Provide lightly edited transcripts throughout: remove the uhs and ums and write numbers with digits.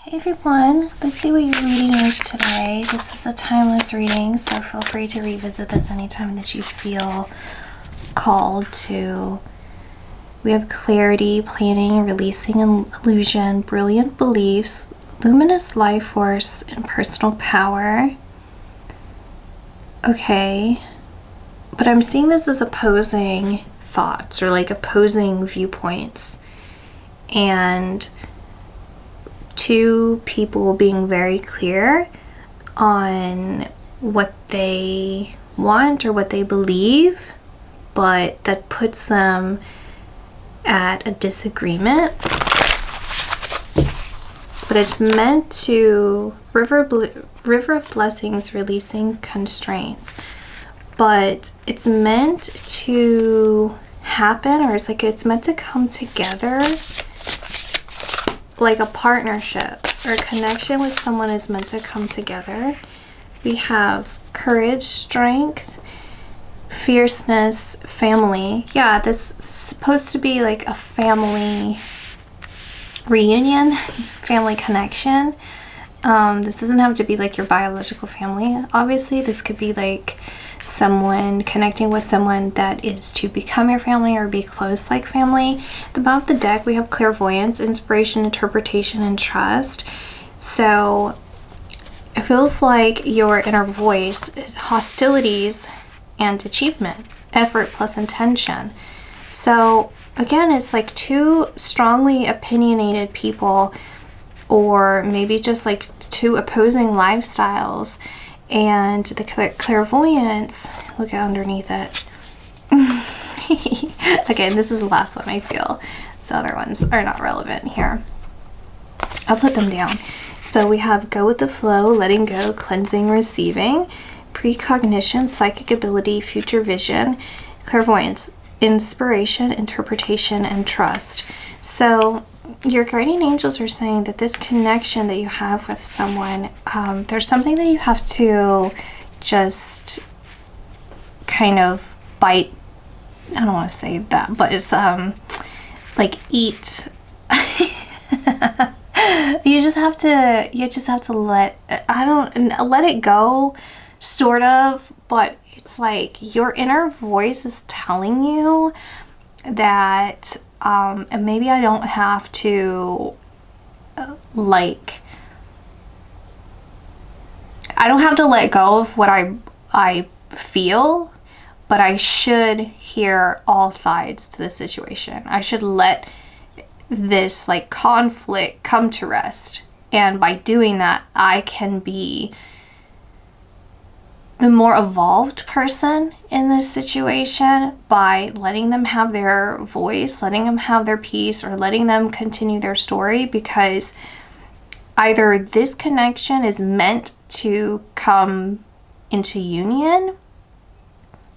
Hey everyone, let's see what your reading is today. This is a timeless reading, so feel free to revisit this anytime that you feel called to. We have clarity, planning, releasing illusion, brilliant beliefs, luminous life force, and personal power. Okay, but I'm seeing this as opposing thoughts or like opposing viewpoints, and two people being very clear on what they want or what they believe, but that puts them at a disagreement. But it's meant to river of blessings, releasing constraints, but it's meant to happen, or it's meant to come together. Like a partnership or connection with someone is meant to come together. We have courage, strength, fierceness, family. Yeah, this is supposed to be like a family reunion, family connection. This doesn't have to be like your biological family. Obviously, this could be like someone connecting with someone that is to become your family or be close like family. At the bottom of the deck, we have clairvoyance, inspiration, interpretation, and trust. So it feels like your inner voice, hostilities and achievement, effort plus intention. So again, it's like two strongly opinionated people, or maybe just like two opposing lifestyles. And the clairvoyance, look at underneath it. Okay, this is the last one, I feel. The other ones are not relevant here. I'll put them down. So we have go with the flow, letting go, cleansing, receiving, precognition, psychic ability, future vision, clairvoyance, inspiration, interpretation, and trust. So your guardian angels are saying that this connection that you have with someone, there's something that you have to just kind of bite. I don't want to say that, but it's like eat. You just have to let it go, sort of, but it's like your inner voice is telling you that and maybe I don't have to I don't have to let go of what I feel, but I should hear all sides to the situation. I should let this like conflict come to rest, and by doing that, I can be the more evolved person in this situation by letting them have their voice, letting them have their piece, or letting them continue their story, because either this connection is meant to come into union,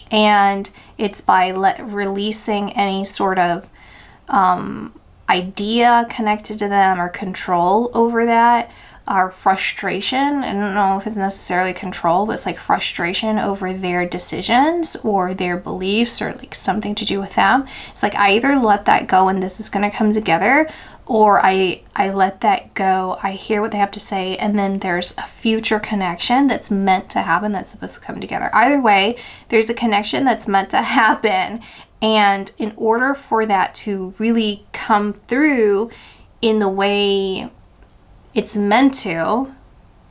and it's by releasing any sort of idea connected to them or control over that, our frustration. I don't know if it's necessarily control, but it's like frustration over their decisions or their beliefs or like something to do with them. It's like I either let that go and this is going to come together, or I let that go, I hear what they have to say, and then there's a future connection that's meant to happen that's supposed to come together. Either way, there's a connection that's meant to happen, and in order for that to really come through in the way it's meant to,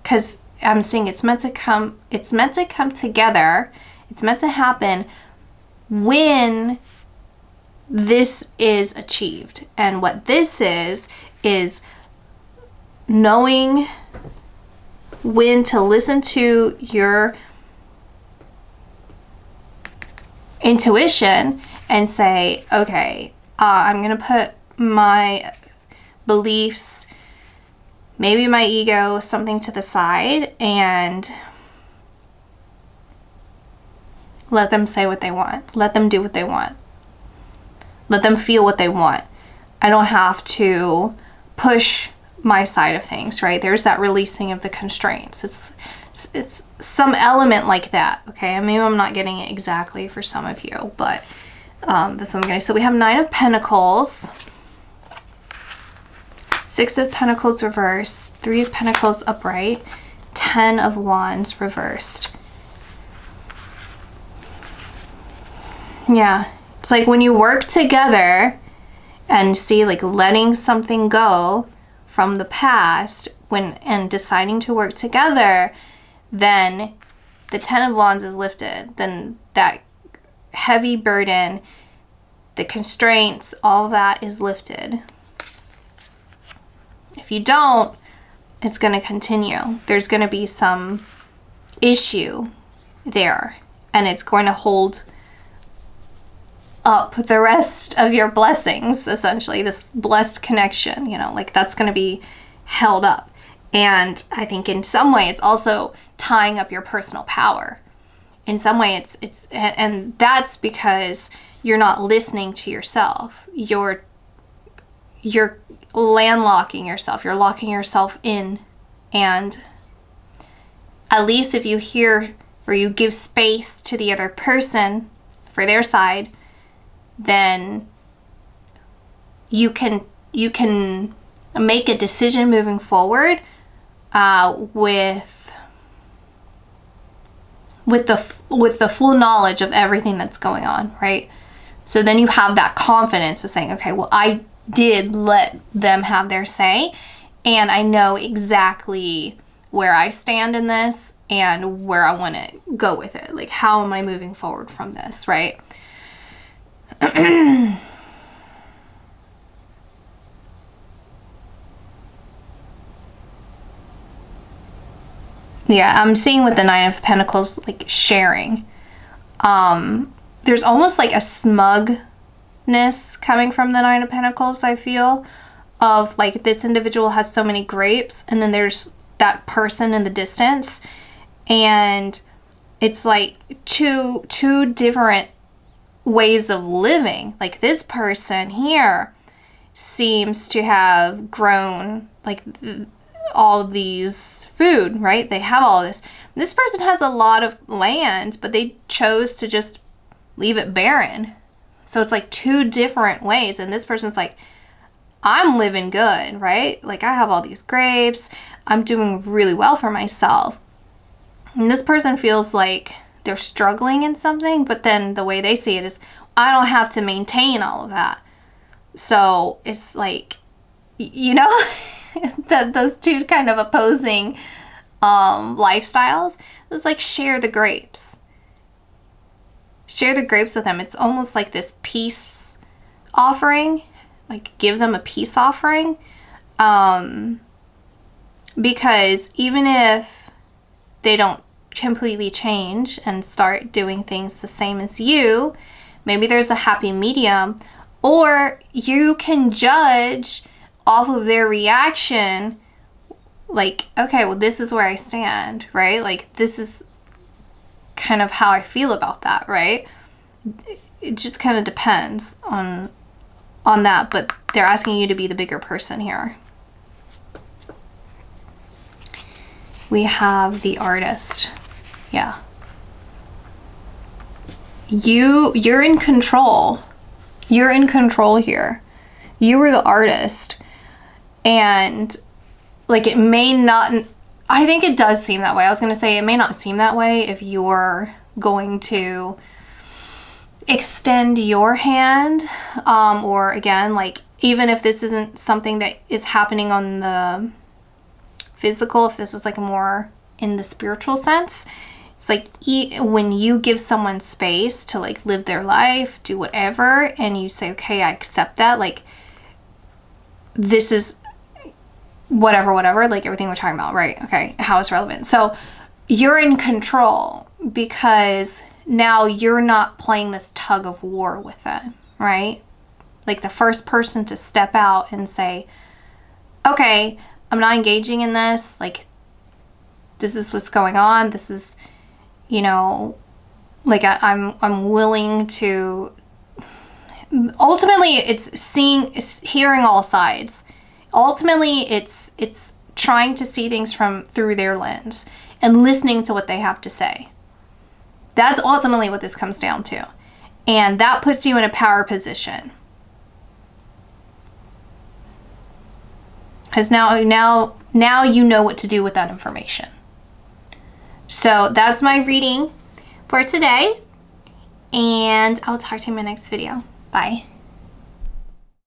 because I'm seeing it's meant to come together, it's meant to happen when this is achieved. And what this is knowing when to listen to your intuition and say, okay, I'm gonna put my beliefs, maybe my ego, something to the side, and let them say what they want. Let them do what they want. Let them feel what they want. I don't have to push my side of things, right? There's that releasing of the constraints. It's some element like that, okay? Maybe I'm not getting it exactly for some of you, but that's what I'm getting. So we have 9 of Pentacles. Six of Pentacles reversed, Three of Pentacles upright, 10 of Wands reversed. Yeah, it's like when you work together and see, like, letting something go from the past and deciding to work together, then the 10 of Wands is lifted. Then that heavy burden, the constraints, all that is lifted. If you don't, it's going to continue. There's going to be some issue there, and it's going to hold up the rest of your blessings, essentially. This blessed connection, you know, like, that's going to be held up. And I think in some way it's also tying up your personal power. In some way and that's because you're not listening to yourself. You're landlocking yourself. You're locking yourself in. And at least if you hear or you give space to the other person for their side, then you can make a decision moving forward with the full knowledge of everything that's going on, right? So then you have that confidence of saying, okay, well, I did let them have their say, and I know exactly where I stand in this and where I want to go with it. Like, how am I moving forward from this, right? Yeah, I'm seeing with the Nine of Pentacles, like, sharing. There's almost like a smugness coming from the Nine of Pentacles, I feel, of like, this individual has so many grapes, and then there's that person in the distance, and it's like two different ways of living. Like, this person here seems to have grown, like, all of these food, right? They have all of this. This person has a lot of land, but they chose to just leave it barren. So it's like two different ways. And this person's like, I'm living good, right? Like, I have all these grapes. I'm doing really well for myself. And this person feels like they're struggling in something, but then the way they see it is, I don't have to maintain all of that. So it's like, you know, that those two kind of opposing lifestyles. It's like, share the grapes. Share the grapes with them. It's almost like this peace offering. Like, give them a peace offering. Because even if they don't completely change and start doing things the same as you, maybe there's a happy medium, or you can judge off of their reaction, like, okay, well, this is where I stand, right? Like, this is kind of how I feel about that, right? It just kind of depends on that, but they're asking you to be the bigger person here. We have the Artist. Yeah. You're in control. You're in control here. You were the Artist. And, like, it may not, I think it does seem that way. I was going to say, it may not seem that way if you're going to extend your hand, or again, like, even if this isn't something that is happening on the physical, if this is like more in the spiritual sense, it's like, when you give someone space to, like, live their life, do whatever, and you say, okay, I accept that, like, this is whatever, like everything we're talking about, right? Okay, how it's relevant. So you're in control because now you're not playing this tug of war with it, right? Like, the first person to step out and say, okay, I'm not engaging in this. Like, this is what's going on. This is, you know, like, I'm willing to. Ultimately, it's hearing all sides. Ultimately, it's trying to see things through their lens and listening to what they have to say. That's ultimately what this comes down to. And that puts you in a power position. because now you know what to do with that information. So that's my reading for today, and I'll talk to you in my next video. Bye.